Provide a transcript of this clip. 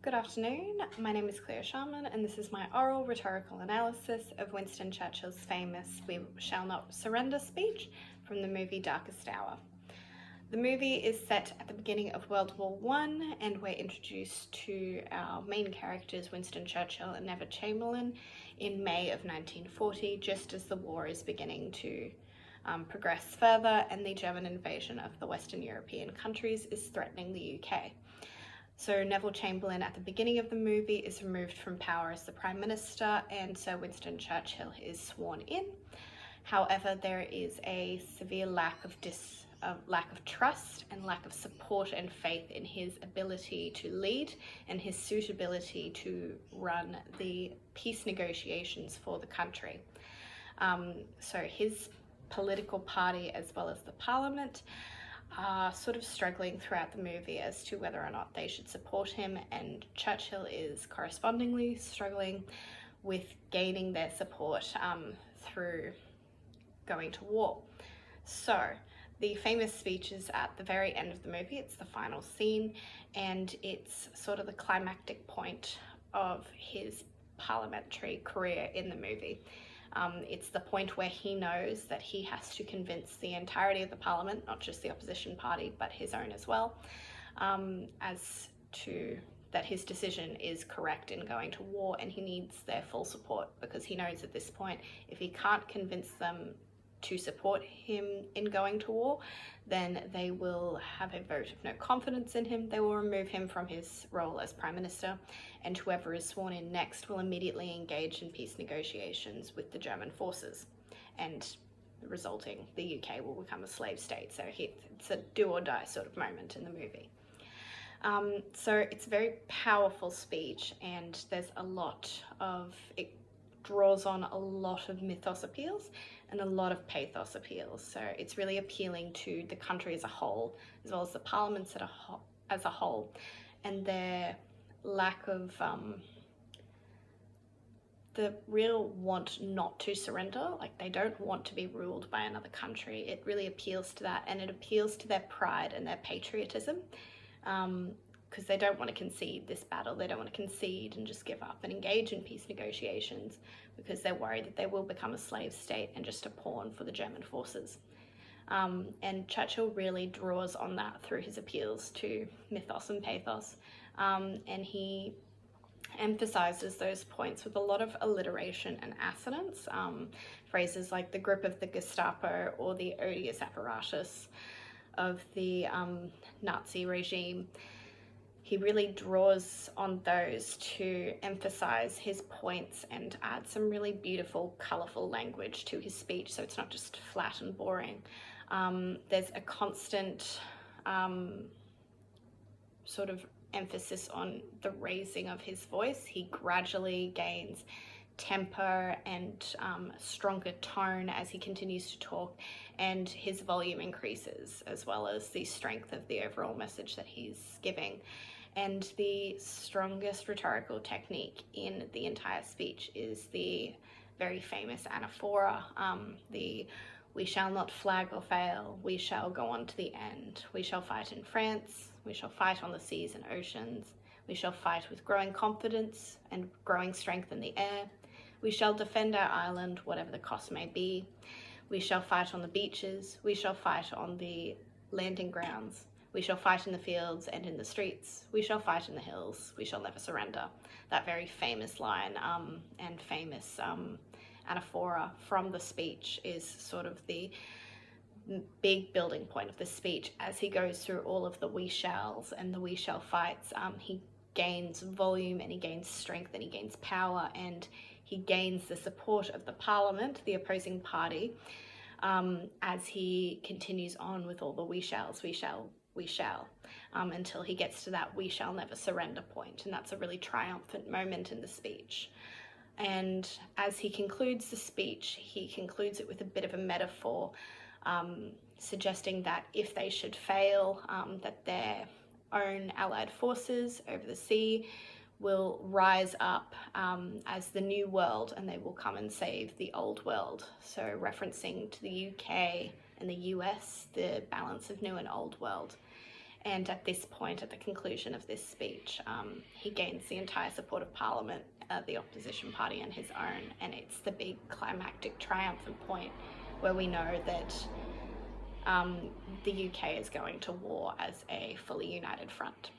Good afternoon, my name is Claire Sharman and this is my oral rhetorical analysis of Winston Churchill's famous "We Shall Not Surrender" speech from the movie Darkest Hour. The movie is set at the beginning of World War I and we're introduced to our main characters Winston Churchill and Neville Chamberlain in May of 1940, just as the war is beginning to progress further and the German invasion of the Western European countries is threatening the UK. So Neville Chamberlain at the beginning of the movie is removed from power as the Prime Minister and Sir Winston Churchill is sworn in. However, there is a severe lack of trust and lack of support and faith in his ability to lead and his suitability to run the peace negotiations for the country. So his political party as well as the Parliament are sort of struggling throughout the movie as to whether or not they should support him, and Churchill is correspondingly struggling with gaining their support through going to war. So the famous speech is at the very end of the movie. It's the final scene and it's sort of the climactic point of his parliamentary career in the movie. It's the point where he knows that he has to convince the entirety of the parliament, not just the opposition party, but his own as well, as to that his decision is correct in going to war, and he needs their full support because he knows at this point if he can't convince them to support him in going to war, then they will have a vote of no confidence in him. They will remove him from his role as Prime Minister, and whoever is sworn in next will immediately engage in peace negotiations with the German forces, and resulting, the UK will become a slave state. So it's a do or die sort of moment in the movie. So it's a very powerful speech, and there's it draws on a lot of mythos appeals and a lot of pathos appeals. So it's really appealing to the country as a whole, as well as the parliaments as a whole, and their lack of the real want not to surrender. Like, they don't want to be ruled by another country. It really appeals to that, and it appeals to their pride and their patriotism, because they don't want to concede this battle. They don't want to concede and just give up and engage in peace negotiations because they're worried that they will become a slave state and just a pawn for the German forces. And Churchill really draws on that through his appeals to mythos and pathos, and he emphasizes those points with a lot of alliteration and assonance, phrases like the grip of the Gestapo or the odious apparatus of the Nazi regime. He really draws on those to emphasize his points and add some really beautiful, colorful language to his speech, so it's not just flat and boring. There's a constant sort of emphasis on the raising of his voice. He gradually gains tempo and stronger tone as he continues to talk, and his volume increases, as well as the strength of the overall message that he's giving. And the strongest rhetorical technique in the entire speech is the very famous anaphora, the "We shall not flag or fail, we shall go on to the end, we shall fight in France, we shall fight on the seas and oceans, we shall fight with growing confidence and growing strength in the air, we shall defend our island whatever the cost may be, we shall fight on the beaches, we shall fight on the landing grounds, we shall fight in the fields and in the streets, we shall fight in the hills, we shall never surrender." That very famous line and famous anaphora from the speech is sort of the big building point of the speech. As he goes through all of the "we shalls" and the "we shall fights," he gains volume and he gains strength and he gains power, and he gains the support of the parliament, the opposing party, as he continues on with all the "we shalls, we shall, we shall," until he gets to that "we shall never surrender" point, and that's a really triumphant moment in the speech. And as he concludes the speech, he concludes it with a bit of a metaphor, suggesting that if they should fail, that their own allied forces over the sea will rise up as the new world, and they will come and save the old world. So referencing to the UK and the US, the balance of new and old world. And at this point, at the conclusion of this speech, he gains the entire support of Parliament, the opposition party and his own, and it's the big climactic triumphant point where we know that the UK is going to war as a fully united front.